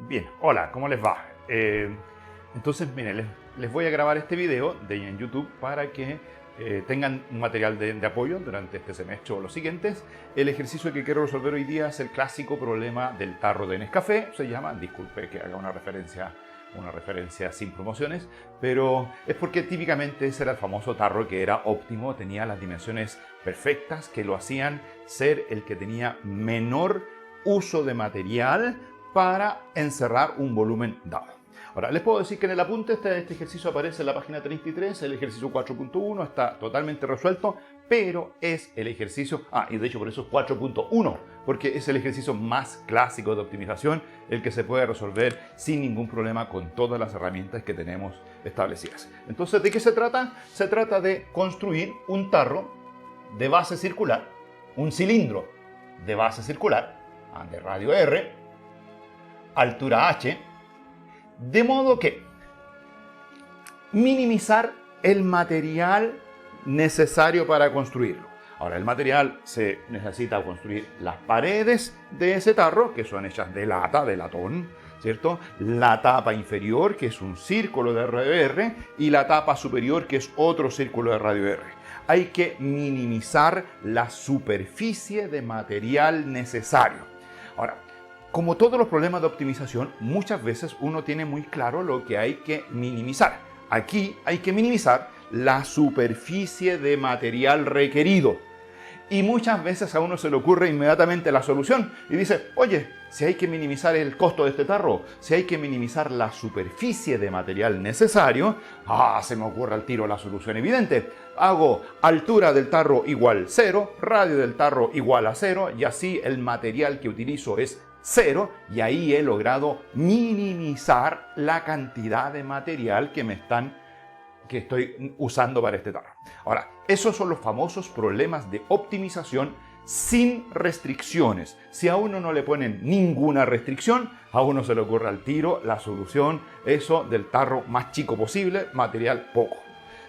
Bien, hola, ¿cómo les va? Entonces, miren, les voy a grabar este video en YouTube para que tengan un material de apoyo durante este semestre o los siguientes. El ejercicio que quiero resolver hoy día es el clásico problema del tarro de Nescafé. Se llama, disculpe que haga una referencia sin promociones, pero es porque típicamente ese era el famoso tarro que era óptimo, tenía las dimensiones perfectas que lo hacían ser el que tenía menor uso de material para encerrar un volumen dado. Ahora, les puedo decir que en el apunte este ejercicio aparece en la página 33, el ejercicio 4.1 está totalmente resuelto, pero es el ejercicio, y de hecho por eso es 4.1, porque es el ejercicio más clásico de optimización, el que se puede resolver sin ningún problema con todas las herramientas que tenemos establecidas. Entonces, ¿de qué se trata? Se trata de construir un tarro de base circular, un cilindro de base circular, de radio R, altura H, de modo que minimizar el material necesario para construirlo. Ahora, el material se necesita construir las paredes de ese tarro, que son hechas de lata, de latón, ¿cierto? La tapa inferior, que es un círculo de radio R, y la tapa superior, que es otro círculo de radio R. Hay que minimizar la superficie de material necesario. Ahora, como todos los problemas de optimización, muchas veces uno tiene muy claro lo que hay que minimizar. Aquí hay que minimizar la superficie de material requerido. Y muchas veces a uno se le ocurre inmediatamente la solución y dice, oye, si hay que minimizar el costo de este tarro, si hay que minimizar la superficie de material necesario, se me ocurre al tiro la solución evidente. Hago altura del tarro igual 0, radio del tarro igual a 0 y así el material que utilizo es 0 y ahí he logrado minimizar la cantidad de material que estoy usando para este tarro. Ahora, esos son los famosos problemas de optimización sin restricciones. Si a uno no le ponen ninguna restricción, a uno se le ocurre al tiro la solución, eso del tarro más chico posible, material poco.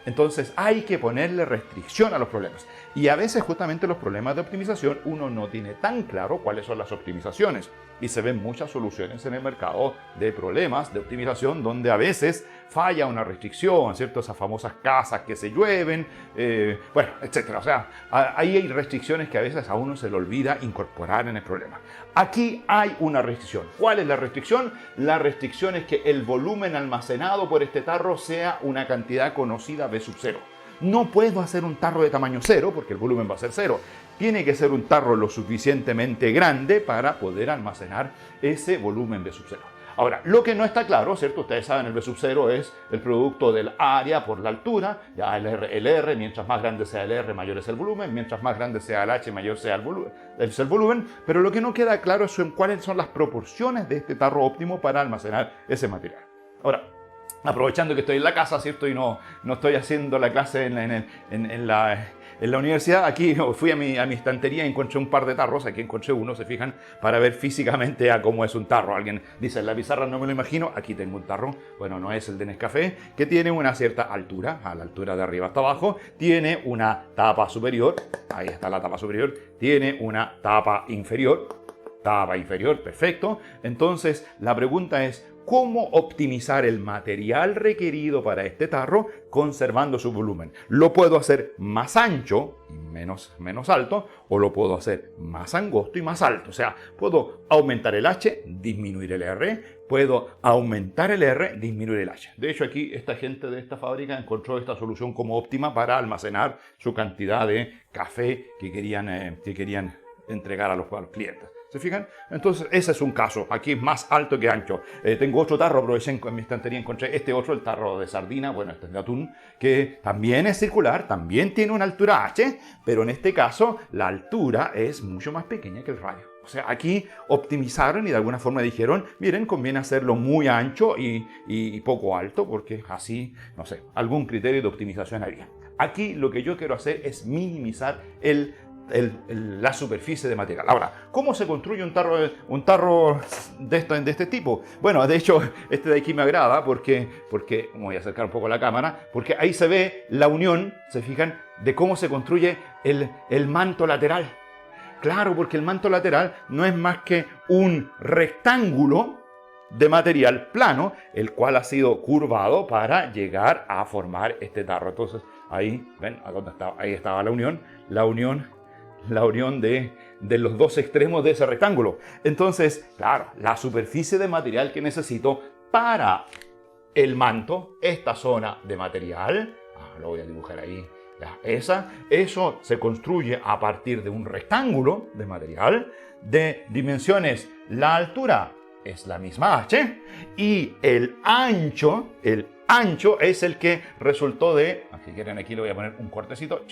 Entonces hay que ponerle restricción a los problemas. Y a veces justamente los problemas de optimización uno no tiene tan claro cuáles son las optimizaciones. Y se ven muchas soluciones en el mercado de problemas de optimización donde a veces falla una restricción, ¿cierto? Esas famosas casas que se llueven, bueno, etc. O sea, ahí hay restricciones que a veces a uno se le olvida incorporar en el problema. Aquí hay una restricción. ¿Cuál es la restricción? La restricción es que el volumen almacenado por este tarro sea una cantidad conocida V sub 0. No puedo hacer un tarro de tamaño 0 porque el volumen va a ser 0. Tiene que ser un tarro lo suficientemente grande para poder almacenar ese volumen V sub 0. Ahora, lo que no está claro, ¿cierto? Ustedes saben, el V sub 0 es el producto del área por la altura, ya el R, mientras más grande sea el R, mayor es el volumen, mientras más grande sea el H, mayor sea el volumen, pero lo que no queda claro es cuáles son las proporciones de este tarro óptimo para almacenar ese material. Ahora, aprovechando que estoy en la casa, ¿cierto? Y no estoy haciendo la clase en la universidad, aquí fui a mi estantería y encontré un par de tarros, aquí encontré uno, se fijan, para ver físicamente cómo es un tarro. Alguien dice, en la pizarra no me lo imagino, aquí tengo un tarro, bueno, no es el de Nescafé, que tiene una cierta altura, a la altura de arriba hasta abajo, tiene una tapa superior, ahí está la tapa superior, tiene una tapa inferior, perfecto. Entonces, la pregunta es, ¿cómo optimizar el material requerido para este tarro conservando su volumen? Lo puedo hacer más ancho y menos alto, o lo puedo hacer más angosto y más alto. O sea, puedo aumentar el H, disminuir el R, puedo aumentar el R, disminuir el H. De hecho, aquí esta gente de esta fábrica encontró esta solución como óptima para almacenar su cantidad de café que querían entregar a los clientes. ¿Se fijan? Entonces, ese es un caso. Aquí es más alto que ancho. Tengo otro tarro, aproveché en mi estantería, encontré este otro, el tarro de sardina, bueno, este es de atún, que también es circular, también tiene una altura H, pero en este caso la altura es mucho más pequeña que el radio. O sea, aquí optimizaron y de alguna forma dijeron, miren, conviene hacerlo muy ancho y poco alto, porque así, no sé, algún criterio de optimización había. Aquí lo que yo quiero hacer es minimizar la superficie de material. Ahora, ¿cómo se construye un tarro de este tipo? Bueno, de hecho, este de aquí me agrada porque voy a acercar un poco la cámara, porque ahí se ve la unión, se fijan, de cómo se construye el manto lateral. Claro, porque el manto lateral no es más que un rectángulo de material plano, el cual ha sido curvado para llegar a formar este tarro. Entonces, ahí, ¿ven? ¿A dónde estaba? Ahí estaba la unión de los dos extremos de ese rectángulo. Entonces, claro, la superficie de material que necesito para el manto, esta zona de material, lo voy a dibujar ahí, ya, eso se construye a partir de un rectángulo de material de dimensiones, la altura es la misma h y el ancho es el que resultó de, si quieren aquí le voy a poner un cortecito,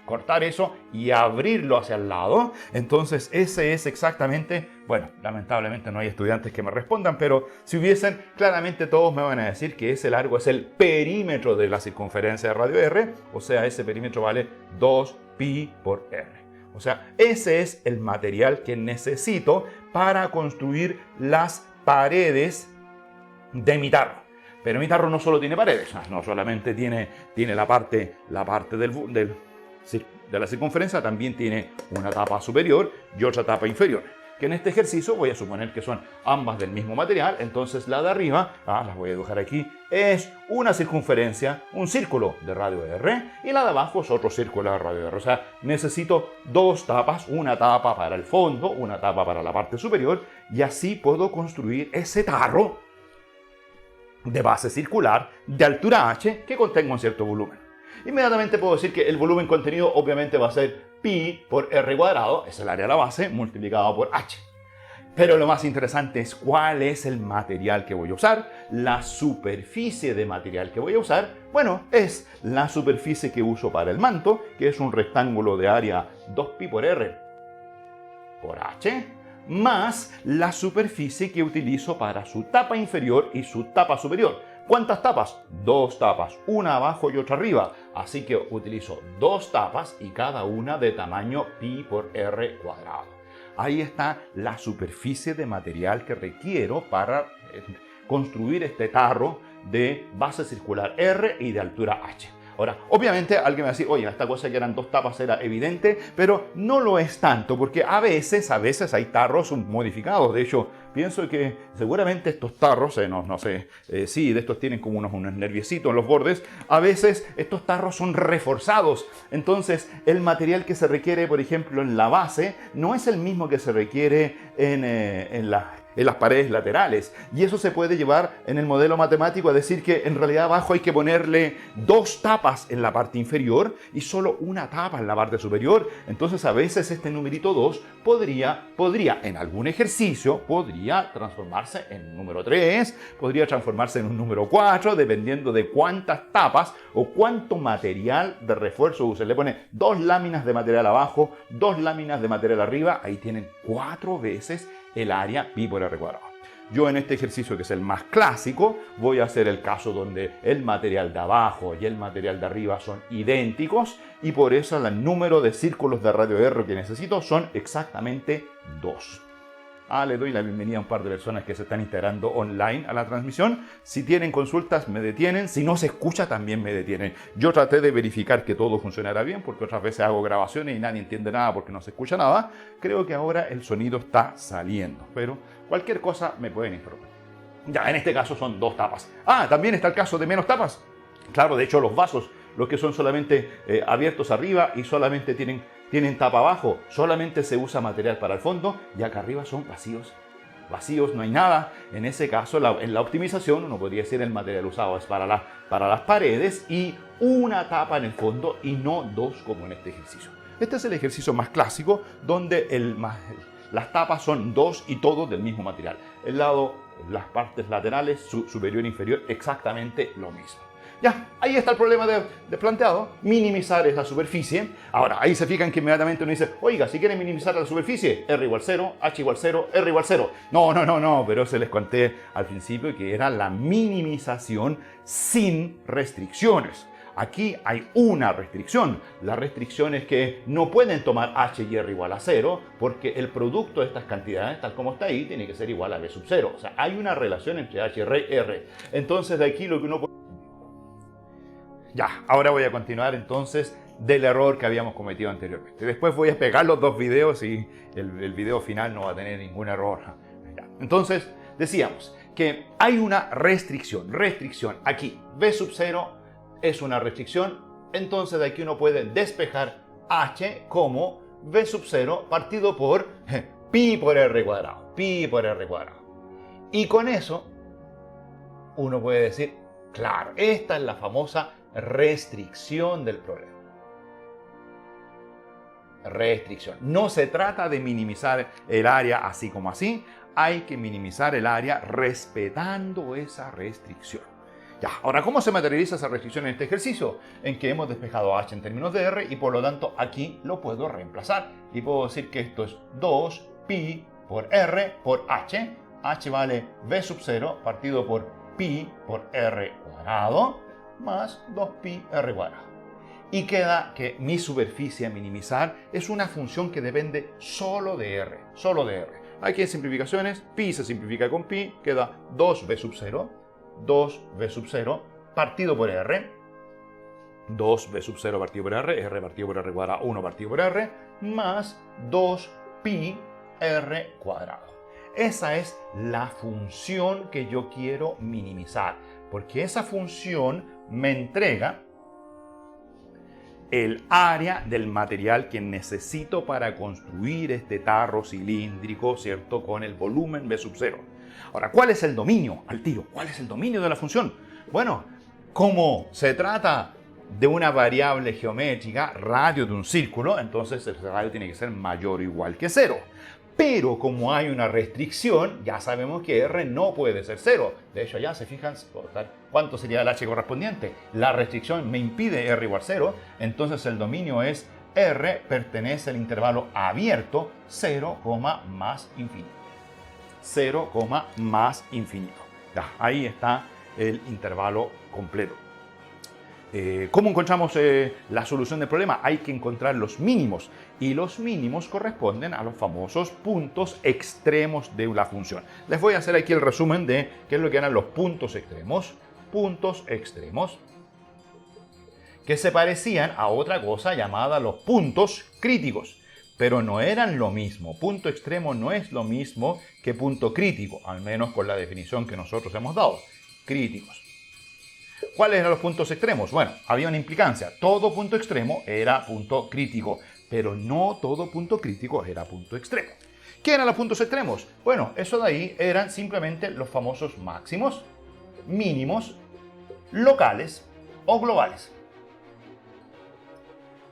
cortar eso y abrirlo hacia el lado. Entonces ese es exactamente, bueno, lamentablemente no hay estudiantes que me respondan, pero si hubiesen, claramente todos me van a decir que ese largo es el perímetro de la circunferencia de radio R, o sea, ese perímetro vale 2pi por r. O sea, ese es el material que necesito para construir las paredes de mi tarro. Pero mi tarro no solo tiene paredes, no solamente tiene la parte de la circunferencia, también tiene una tapa superior y otra tapa inferior, que en este ejercicio voy a suponer que son ambas del mismo material. Entonces la de arriba, las voy a dibujar aquí, es una circunferencia, un círculo de radio R, y la de abajo es otro círculo de radio R. O sea, necesito dos tapas, una tapa para el fondo, una tapa para la parte superior, y así puedo construir ese tarro de base circular de altura h que contenga un cierto volumen. Inmediatamente puedo decir que el volumen contenido obviamente va a ser pi por r cuadrado, es el área de la base, multiplicado por h. Pero lo más interesante es cuál es el material que voy a usar, la superficie de material que voy a usar. Bueno, es la superficie que uso para el manto, que es un rectángulo de área 2pi por r por h, más la superficie que utilizo para su tapa inferior y su tapa superior. ¿Cuántas tapas? Dos tapas, una abajo y otra arriba. Así que utilizo dos tapas y cada una de tamaño pi por r cuadrado. Ahí está la superficie de material que requiero para construir este tarro de base circular R y de altura H. Ahora, obviamente alguien me va a decir, oye, esta cosa que eran dos tapas era evidente, pero no lo es tanto, porque a veces hay tarros modificados. De hecho, pienso que seguramente estos tarros, no sé, sí, de estos tienen como unos nerviecitos en los bordes. A veces estos tarros son reforzados. Entonces, el material que se requiere, por ejemplo, en la base, no es el mismo que se requiere en las paredes laterales. Y eso se puede llevar en el modelo matemático a decir que en realidad abajo hay que ponerle dos tapas en la parte inferior y solo una tapa en la parte superior. Entonces a veces este numerito 2 podría en algún ejercicio, podría transformarse en un número 3, podría transformarse en un número 4, dependiendo de cuántas tapas o cuánto material de refuerzo use. Le pone dos láminas de material abajo, dos láminas de material arriba, ahí tienen 4 veces el área pi por r cuadrado. Yo en este ejercicio, que es el más clásico, voy a hacer el caso donde el material de abajo y el material de arriba son idénticos y por eso el número de círculos de radio R que necesito son exactamente 2. Le doy la bienvenida a un par de personas que se están integrando online a la transmisión. Si tienen consultas, me detienen. Si no se escucha, también me detienen. Yo traté de verificar que todo funcionara bien, porque otras veces hago grabaciones y nadie entiende nada porque no se escucha nada. Creo que ahora el sonido está saliendo, pero cualquier cosa me pueden informar. Ya, en este caso son dos tapas. También está el caso de menos tapas. Claro, de hecho los vasos, los que son solamente abiertos arriba y solamente tienen tapa abajo, solamente se usa material para el fondo, y acá arriba son vacíos, no hay nada. En ese caso, en la optimización, uno podría decir el material usado es para las paredes y una tapa en el fondo y no dos como en este ejercicio. Este es el ejercicio más clásico donde las tapas son dos y todos del mismo material. Las partes laterales, superior e inferior, exactamente lo mismo. Ya, ahí está el problema de planteado, minimizar esa superficie. Ahora, ahí se fijan que inmediatamente uno dice, oiga, si quieren minimizar la superficie, R igual 0, H igual 0, R igual 0. No, pero se les conté al principio que era la minimización sin restricciones. Aquí hay una restricción. La restricción es que no pueden tomar H y R igual a 0 porque el producto de estas cantidades, tal como está ahí, tiene que ser igual a B sub 0. O sea, hay una relación entre H y R. Entonces, de aquí lo que uno puede... Ya, ahora voy a continuar entonces del error que habíamos cometido anteriormente. Después voy a pegar los dos videos y el video final no va a tener ningún error. Ya. Entonces, decíamos que hay una restricción. Restricción. Aquí, v sub 0 es una restricción. Entonces de aquí uno puede despejar h como v sub 0 partido por pi por r cuadrado. Pi por r cuadrado. Y con eso uno puede decir, claro, esta es la famosa restricción del problema. Restricción. No se trata de minimizar el área así como así. Hay que minimizar el área respetando esa restricción. Ya, ahora, ¿cómo se materializa esa restricción en este ejercicio? En que hemos despejado h en términos de r y por lo tanto aquí lo puedo reemplazar. Y puedo decir que esto es 2 pi por r por h. H vale v sub 0 partido por pi por r cuadrado más 2pi r cuadrado. Y queda que mi superficie a minimizar es una función que depende solo de r. Solo de r. Aquí en simplificaciones, pi se simplifica con pi, queda 2v sub 0. 2v sub 0 partido por r. 2v sub 0 partido por r partido por r cuadrado, 1 partido por r, más 2pi r cuadrado. Esa es la función que yo quiero minimizar, porque esa función me entrega el área del material que necesito para construir este tarro cilíndrico, ¿cierto? Con el volumen v sub 0. Ahora, ¿cuál es el dominio? Al tiro, ¿cuál es el dominio de la función? Bueno, como se trata de una variable geométrica, radio de un círculo, entonces el radio tiene que ser mayor o igual que 0. Pero como hay una restricción, ya sabemos que r no puede ser 0. De hecho, ya se fijan cuánto sería el h correspondiente. La restricción me impide r igual 0, entonces el dominio es r pertenece al intervalo abierto 0, más infinito. 0, más infinito. Ya, ahí está el intervalo completo. ¿Cómo encontramos la solución del problema? Hay que encontrar los mínimos. Y los mínimos corresponden a los famosos puntos extremos de la función. Les voy a hacer aquí el resumen de qué es lo que eran los puntos extremos. Puntos extremos que se parecían a otra cosa llamada los puntos críticos. Pero no eran lo mismo. Punto extremo no es lo mismo que punto crítico, al menos con la definición que nosotros hemos dado. Críticos. ¿Cuáles eran los puntos extremos? Bueno, había una implicancia. Todo punto extremo era punto crítico, pero no todo punto crítico era punto extremo. ¿Qué eran los puntos extremos? Bueno, eso de ahí eran simplemente los famosos máximos, mínimos, locales o globales.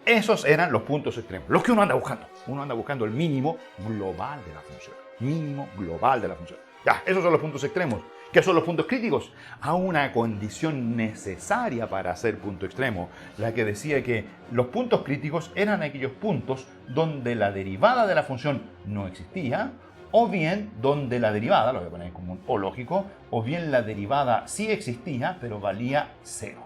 Esos eran los puntos extremos, los que uno anda buscando. Uno anda buscando el mínimo global de la función. Mínimo global de la función. Ya, esos son los puntos extremos. ¿Qué son los puntos críticos? A una condición necesaria para ser punto extremo, la que decía que los puntos críticos eran aquellos puntos donde la derivada de la función no existía, o bien donde la derivada, lo voy a poner como un o lógico, o bien la derivada sí existía, pero valía 0.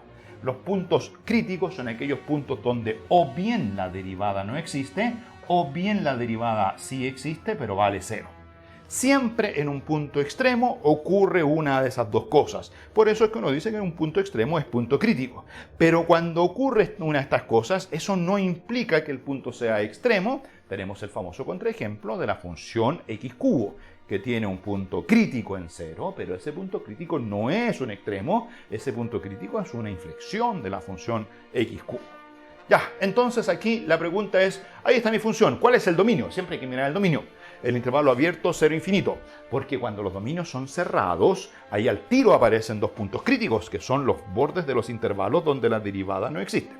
Los puntos críticos son aquellos puntos donde o bien la derivada no existe, o bien la derivada sí existe, pero vale 0. Siempre en un punto extremo ocurre una de esas dos cosas. Por eso es que uno dice que un punto extremo es punto crítico. Pero cuando ocurre una de estas cosas, eso no implica que el punto sea extremo. Tenemos el famoso contraejemplo de la función x cubo, que tiene un punto crítico en 0, pero ese punto crítico no es un extremo. Ese punto crítico es una inflexión de la función x cubo. Ya, entonces aquí la pregunta es, ahí está mi función, ¿cuál es el dominio? Siempre hay que mirar el dominio. El intervalo abierto, 0, infinito. Porque cuando los dominios son cerrados, ahí al tiro aparecen dos puntos críticos, que son los bordes de los intervalos donde la derivada no existe.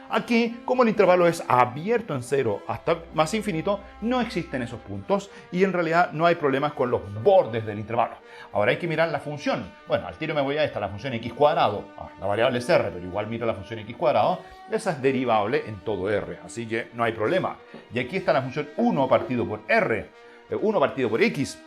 Aquí, como el intervalo es abierto en 0 hasta más infinito, no existen esos puntos y en realidad no hay problemas con los bordes del intervalo. Ahora hay que mirar la función. Bueno, al tiro me voy a esta, la función x cuadrado. La variable es r, pero igual miro la función x cuadrado. Esa es derivable en todo r, así que no hay problema. Y aquí está la función 1 partido por r, 1 partido por x.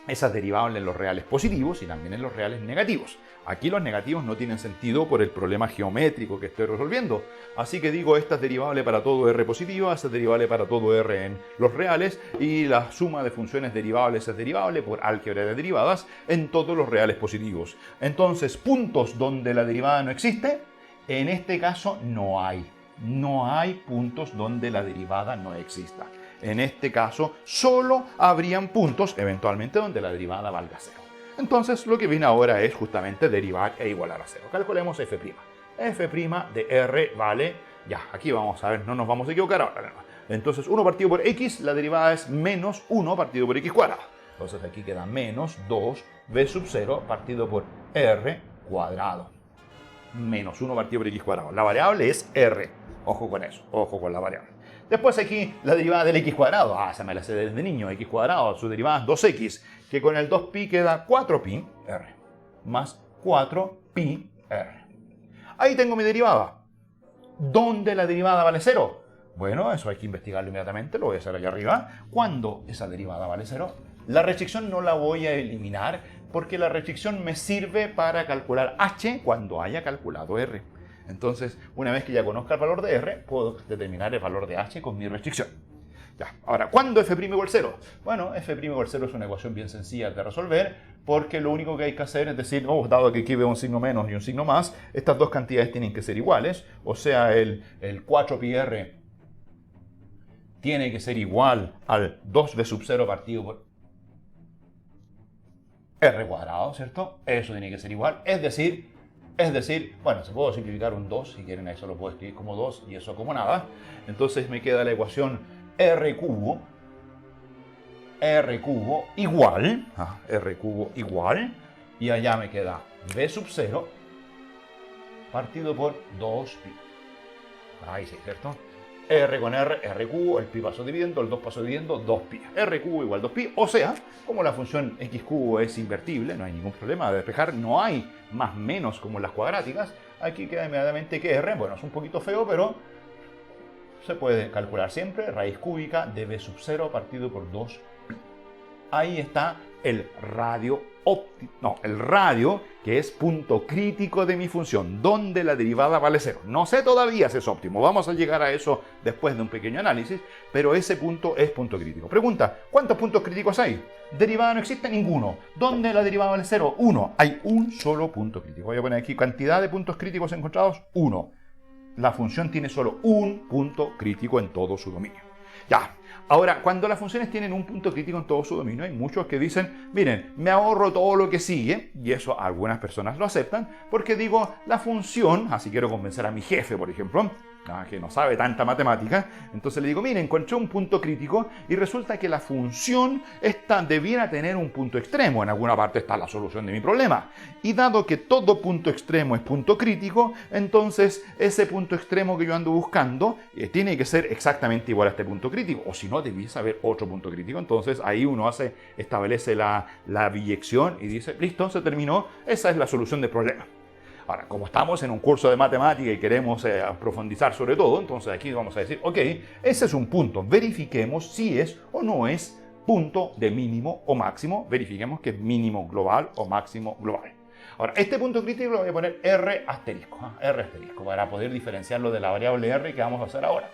Esa es derivable en los reales positivos y también en los reales negativos. Aquí los negativos no tienen sentido por el problema geométrico que estoy resolviendo. Así que digo, esta es derivable para todo r positivo, esta es derivable para todo r en los reales y la suma de funciones derivables es derivable por álgebra de derivadas en todos los reales positivos. Entonces, puntos donde la derivada no existe, en este caso no hay. No hay puntos donde la derivada no exista. En este caso, solo habrían puntos, eventualmente, donde la derivada valga 0. Entonces lo que viene ahora es justamente derivar e igualar a 0. Calculemos f'. F' de r vale, ya, aquí vamos a ver, no nos vamos a equivocar ahora. No. Entonces 1 partido por x, la derivada es menos 1 partido por x cuadrado. Entonces aquí queda menos 2b sub 0 partido por r cuadrado. Menos 1 partido por x cuadrado. La variable es r. Ojo con eso, ojo con la variable. Después aquí la derivada del x cuadrado. Ah, esa me la sé desde niño. X cuadrado, su derivada es 2x, que con el 2pi queda 4pi r. Más 4pi r. Ahí tengo mi derivada. ¿Dónde la derivada vale 0? Bueno, eso hay que investigarlo inmediatamente. Lo voy a hacer aquí arriba. ¿Cuándo esa derivada vale 0? La restricción no la voy a eliminar porque la restricción me sirve para calcular h cuando haya calculado r. Entonces, una vez que ya conozca el valor de r, puedo determinar el valor de h con mi restricción. Ya. Ahora, ¿cuándo f' igual 0? Bueno, f' igual 0 es una ecuación bien sencilla de resolver porque lo único que hay que hacer es decir, dado que aquí veo un signo menos y un signo más, estas dos cantidades tienen que ser iguales. O sea, el 4πr tiene que ser igual al 2b sub 0 partido por r cuadrado, ¿cierto? Eso tiene que ser igual. Es decir, bueno, se puede simplificar un 2, si quieren, eso lo puedo escribir como 2 y eso como nada. Entonces me queda la ecuación r cubo igual, y allá me queda b sub 0 partido por 2pi. Ahí sí, ¿cierto? R con R cubo, el pi pasó dividiendo, el 2 pasó dividiendo, 2pi. R cubo igual 2pi, o sea, como la función x cubo es invertible, no hay ningún problema de despejar, no hay más menos como en las cuadráticas, aquí queda inmediatamente que R, bueno, es un poquito feo, pero se puede calcular siempre, raíz cúbica de b sub 0 partido por 2pi. Ahí está el radio que es punto crítico de mi función, donde la derivada vale 0. No sé todavía si es óptimo, vamos a llegar a eso después de un pequeño análisis, pero ese punto es punto crítico. Pregunta, ¿cuántos puntos críticos hay? Derivada no existe ninguno. ¿Dónde la derivada vale 0? 1. Hay un solo punto crítico. Voy a poner aquí cantidad de puntos críticos encontrados, 1. La función tiene solo un punto crítico en todo su dominio. Ya. Ahora, cuando las funciones tienen un punto crítico en todo su dominio, hay muchos que dicen, miren, me ahorro todo lo que sigue, y eso algunas personas lo aceptan, porque digo, la función, así quiero convencer a mi jefe, por ejemplo, que no sabe tanta matemática, entonces le digo, miren, encontré un punto crítico y resulta que la función esta debiera tener un punto extremo, en alguna parte está la solución de mi problema. Y dado que todo punto extremo es punto crítico, entonces ese punto extremo que yo ando buscando tiene que ser exactamente igual a este punto crítico, o si no, debiese haber otro punto crítico. Entonces ahí uno establece la biyección y dice, listo, se terminó, esa es la solución del problema. Ahora, como estamos en un curso de matemática y queremos profundizar sobre todo, entonces aquí vamos a decir, ok, ese es un punto, verifiquemos si es o no es punto de mínimo o máximo, verifiquemos que es mínimo global o máximo global. Ahora, este punto crítico lo voy a poner R asterisco, para poder diferenciarlo de la variable R que vamos a hacer ahora.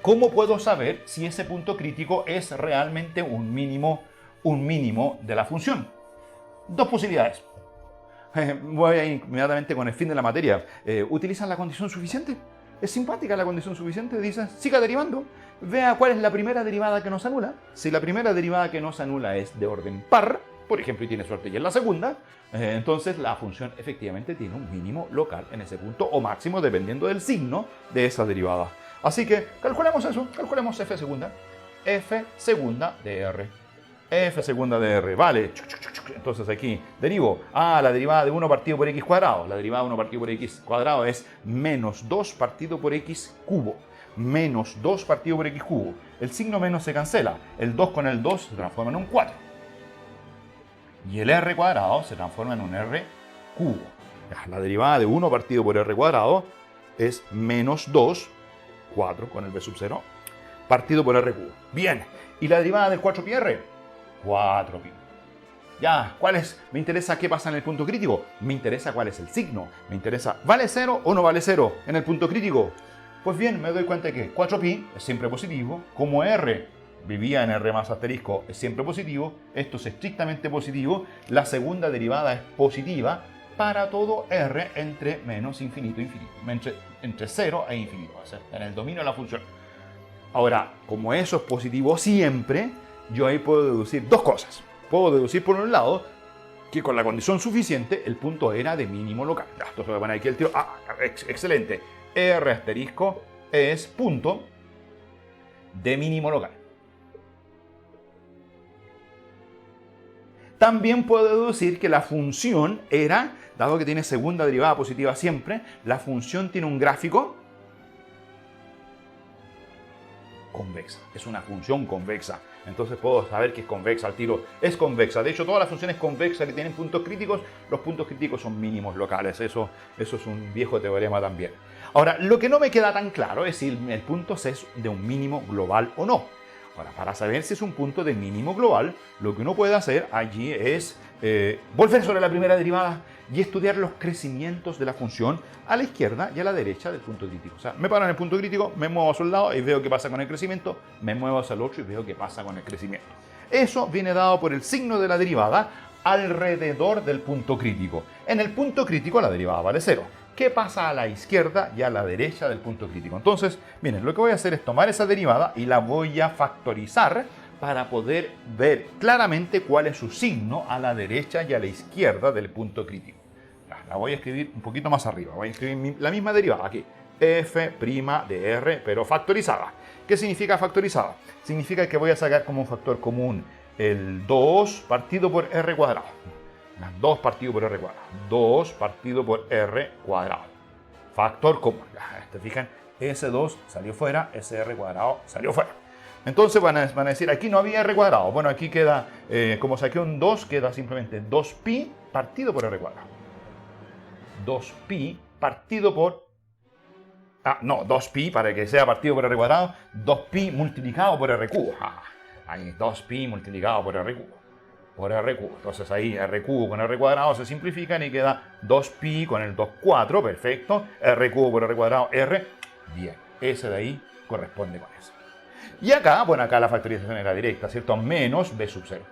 ¿Cómo puedo saber si ese punto crítico es realmente un mínimo de la función? Dos posibilidades. Voy a ir inmediatamente con el fin de la materia. ¿Utilizan la condición suficiente? Es simpática la condición suficiente. Dicen, siga derivando. Vea cuál es la primera derivada que nos anula. Si la primera derivada que nos anula es de orden par, por ejemplo, y tiene suerte y es la segunda, entonces la función efectivamente tiene un mínimo local en ese punto o máximo dependiendo del signo de esa derivada. Así que calculemos eso. Calculemos f segunda. F segunda de r. F segunda de r, vale. Entonces aquí derivo, la derivada de 1 partido por x cuadrado. La derivada de 1 partido por x cuadrado es menos 2 partido por x cubo. Menos 2 partido por x cubo. El signo menos se cancela. El 2 con el 2 se transforma en un 4. Y el r cuadrado se transforma en un r cubo. La derivada de 1 partido por r cuadrado es menos 2, 4 con el b sub 0, partido por r cubo. Bien, ¿y la derivada del 4pi r? 4pi. Ya, ¿cuál es? Me interesa qué pasa en el punto crítico. Me interesa cuál es el signo. Me interesa, ¿vale 0 o no vale 0 en el punto crítico? Pues bien, me doy cuenta de que 4pi es siempre positivo. Como r vivía en r más asterisco es siempre positivo, esto es estrictamente positivo. La segunda derivada es positiva para todo r entre menos infinito e infinito. Entre 0 e infinito. Va a ser en el dominio de la función. Ahora, como eso es positivo siempre, yo ahí puedo deducir dos cosas. Puedo deducir por un lado que con la condición suficiente el punto era de mínimo local. Ya, entonces voy a poner aquí el tiro. Excelente. R asterisco es punto de mínimo local. También puedo deducir que la función era, dado que tiene segunda derivada positiva siempre, la función tiene un gráfico convexa. Es una función convexa. Entonces puedo saber que es convexa al tiro. Es convexa. De hecho, todas las funciones convexas que tienen puntos críticos, los puntos críticos son mínimos locales. Eso es un viejo teorema también. Ahora, lo que no me queda tan claro es si el punto es de un mínimo global o no. Ahora, para saber si es un punto de mínimo global, lo que uno puede hacer allí es volver sobre la primera derivada y estudiar los crecimientos de la función a la izquierda y a la derecha del punto crítico. O sea, me paro en el punto crítico, me muevo hacia un lado y veo qué pasa con el crecimiento, me muevo hacia el otro y veo qué pasa con el crecimiento. Eso viene dado por el signo de la derivada alrededor del punto crítico. En el punto crítico la derivada vale 0. ¿Qué pasa a la izquierda y a la derecha del punto crítico? Entonces, miren, lo que voy a hacer es tomar esa derivada y la voy a factorizar para poder ver claramente cuál es su signo a la derecha y a la izquierda del punto crítico. La voy a escribir un poquito más arriba. Voy a escribir la misma derivada aquí. F' de R, pero factorizada. ¿Qué significa factorizada? Significa que voy a sacar como un factor común el 2 partido por R cuadrado. 2 partido por R cuadrado. 2 partido por R cuadrado. Factor común. ¿Se fijan? Ese 2 salió fuera, ese R cuadrado salió fuera. Entonces van a decir, aquí no había R cuadrado. Bueno, aquí queda, como saqué un 2, queda simplemente 2pi partido por R cuadrado. 2pi partido por... 2pi para que sea partido por R cuadrado. 2pi multiplicado por R cubo. Ahí 2pi multiplicado por R cubo. Por R cubo. Entonces ahí R cubo con R cuadrado se simplifican y queda 2pi con el 2, 4, perfecto. R cubo por R cuadrado, R. Bien, ese de ahí corresponde con eso. Y acá, bueno, acá la factorización era directa, ¿cierto? Menos B sub 0.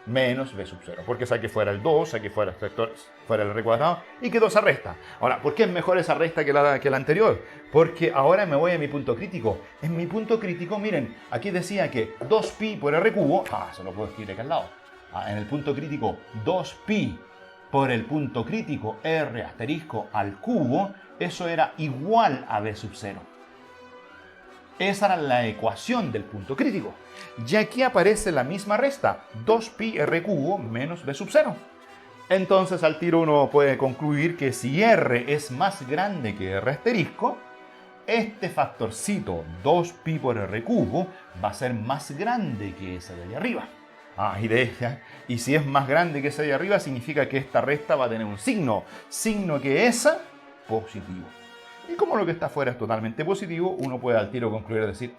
Menos B sub 0. Porque saqué fuera el 2, saqué fuera el R cuadrado y quedó esa resta. Ahora, ¿por qué es mejor esa resta que la anterior? Porque ahora me voy a mi punto crítico. En mi punto crítico, miren, aquí decía que 2pi por R cubo, se lo puedo escribir acá al lado. En el punto crítico, 2pi por el punto crítico R asterisco al cubo, eso era igual a B sub 0. Esa era la ecuación del punto crítico. Y aquí aparece la misma resta, 2pi R cubo menos B sub 0. Entonces al tiro uno puede concluir que si R es más grande que R asterisco, este factorcito 2pi por R cubo va a ser más grande que ese de allá arriba. Y si es más grande que ese de arriba, significa que esta resta va a tener un signo que es positivo. Y como lo que está afuera es totalmente positivo, uno puede al tiro concluir y decir,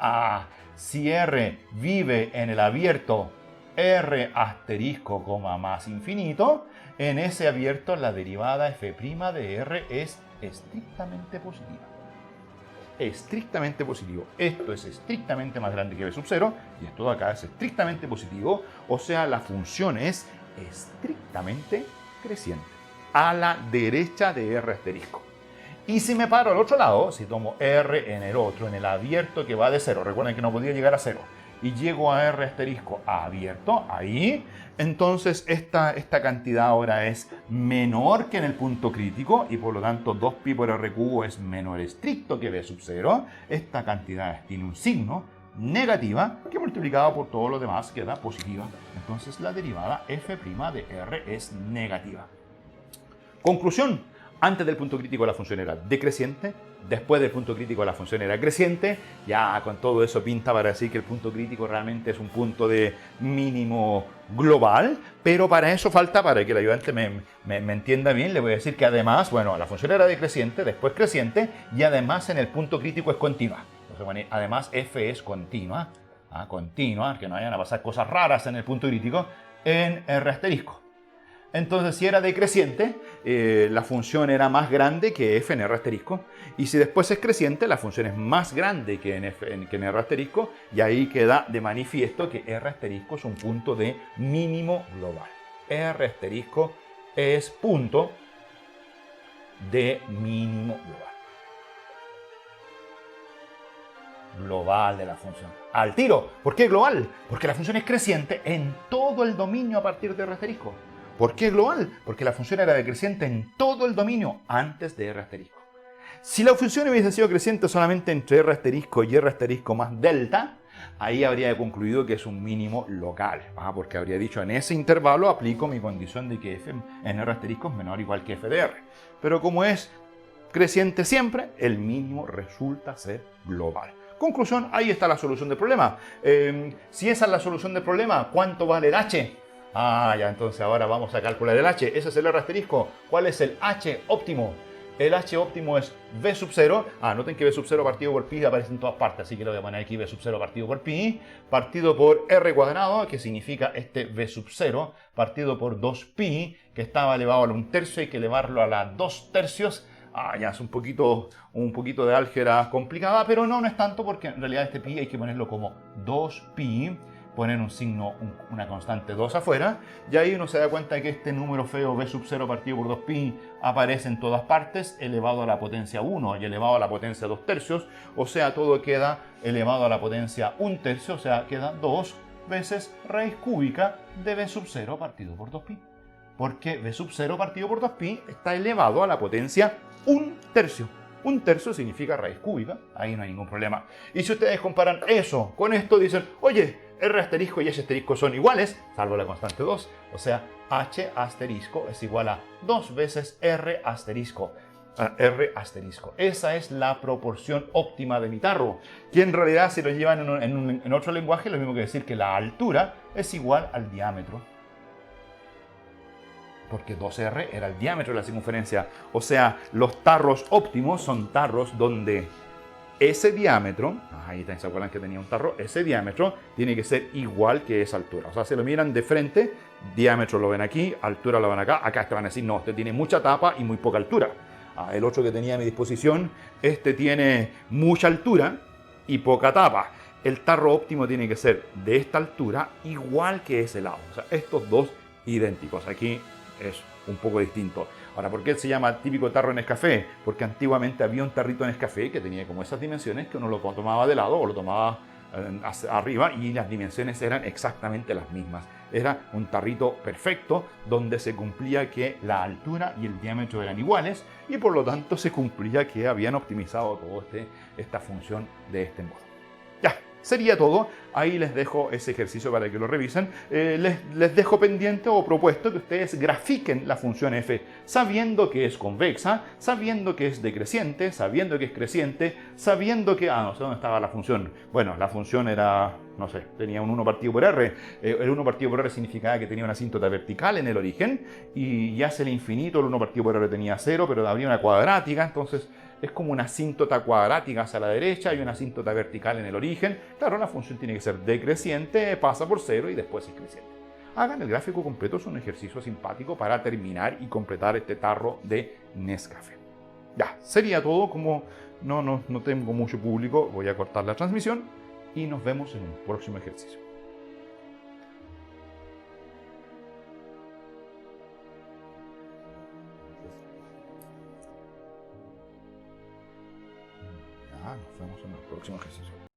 si R vive en el abierto R asterisco, más infinito, en ese abierto la derivada f' de R es estrictamente positiva. Estrictamente positivo. Esto es estrictamente más grande que B sub 0 y esto de acá es estrictamente positivo, o sea, la función es estrictamente creciente a la derecha de R asterisco. Y si me paro al otro lado, si tomo R en el otro, en el abierto que va de 0, recuerden que no podía llegar a 0, y llego a R asterisco abierto, ahí, entonces esta cantidad ahora es menor que en el punto crítico y por lo tanto 2pi por R cubo es menor estricto que B sub 0. Esta cantidad tiene un signo negativa que multiplicado por todo lo demás queda positiva. Entonces la derivada f' de R es negativa. Conclusión. Antes del punto crítico la función era decreciente, después del punto crítico la función era creciente. Ya con todo eso pinta para decir que el punto crítico realmente es un punto de mínimo global, pero para eso falta, para que el ayudante me entienda bien, le voy a decir que además, bueno, la función era decreciente, después creciente, y además en el punto crítico es continua. Entonces, bueno, además f es continua, que no vayan a pasar cosas raras en el punto crítico, en R asterisco. Entonces, si era decreciente, la función era más grande que f en R asterisco. Y si después es creciente, la función es más grande que en R asterisco. Y ahí queda de manifiesto que R asterisco es un punto de mínimo global. R asterisco es punto de mínimo global de la función. Al tiro. ¿Por qué global? Porque la función es creciente en todo el dominio a partir de R asterisco. ¿Por qué global? Porque la función era decreciente en todo el dominio antes de R asterisco. Si la función hubiese sido creciente solamente entre R asterisco y R asterisco más delta, ahí habría concluido que es un mínimo local, porque habría dicho en ese intervalo aplico mi condición de que f en R asterisco es menor o igual que f de R. Pero como es creciente siempre, el mínimo resulta ser global. Conclusión, ahí está la solución del problema. Si esa es la solución del problema, ¿cuánto vale el h? Ya, entonces ahora vamos a calcular el h. Ese es el R asterisco. ¿Cuál es el h óptimo? El h óptimo es v sub 0. Noten que v sub 0 partido por pi aparece en todas partes, así que lo voy a poner aquí v sub 0 partido por pi, partido por r cuadrado, que significa este v sub 0, partido por 2pi, que estaba elevado a la 1/3, hay que elevarlo a la 2/3. Ya es un poquito de álgebra complicada, pero no es tanto, porque en realidad este pi hay que ponerlo como 2pi, poner un signo, una constante 2 afuera, y ahí uno se da cuenta de que este número feo v sub 0 partido por 2pi aparece en todas partes, elevado a la potencia 1 y elevado a la potencia 2/3, o sea, todo queda elevado a la potencia 1/3, o sea, queda 2 veces raíz cúbica de v sub 0 partido por 2pi. Porque v sub 0 partido por 2pi está elevado a la potencia 1/3. 1/3 significa raíz cúbica, ahí no hay ningún problema. Y si ustedes comparan eso con esto, dicen, oye, R asterisco y H asterisco son iguales, salvo la constante 2, o sea, H asterisco es igual a 2 veces R asterisco. R asterisco. Esa es la proporción óptima de mi tarro, que en realidad, si lo llevan en otro lenguaje, es lo mismo que decir que la altura es igual al diámetro. Porque 2R era el diámetro de la circunferencia. O sea, los tarros óptimos son tarros donde ese diámetro, ahí se acuerdan que tenía un tarro, ese diámetro tiene que ser igual que esa altura. O sea, si lo miran de frente, diámetro lo ven aquí, altura lo ven acá, acá te van a decir, no, este tiene mucha tapa y muy poca altura. El otro que tenía a mi disposición, este tiene mucha altura y poca tapa. El tarro óptimo tiene que ser de esta altura igual que ese lado. O sea, estos dos idénticos. Aquí es un poco distinto. Ahora, ¿por qué se llama típico tarro Nescafé? Porque antiguamente había un tarrito Nescafé que tenía como esas dimensiones, que uno lo tomaba de lado o lo tomaba hacia arriba, y las dimensiones eran exactamente las mismas. Era un tarrito perfecto donde se cumplía que la altura y el diámetro eran iguales, y por lo tanto se cumplía que habían optimizado toda esta función de este modo. Ya, sería todo. Ahí les dejo ese ejercicio para que lo revisen. Les dejo pendiente o propuesto que ustedes grafiquen la función f, sabiendo que es convexa, sabiendo que es decreciente, sabiendo que es creciente, sabiendo que... no sé dónde estaba la función. Bueno, la función era, no sé, tenía un 1 partido por r. El 1 partido por r significaba que tenía una asíntota vertical en el origen, y hacia el infinito el 1 partido por r tenía 0, pero habría una cuadrática, entonces es como una asíntota cuadrática hacia la derecha y una asíntota vertical en el origen. Claro, la función tiene que ser decreciente, pasa por 0 y después es creciente. Hagan el gráfico completo, es un ejercicio simpático para terminar y completar este tarro de Nescafé. Ya, sería todo. Como no tengo mucho público, voy a cortar la transmisión y nos vemos en un próximo ejercicio. Nos vemos en el próximo ejercicio.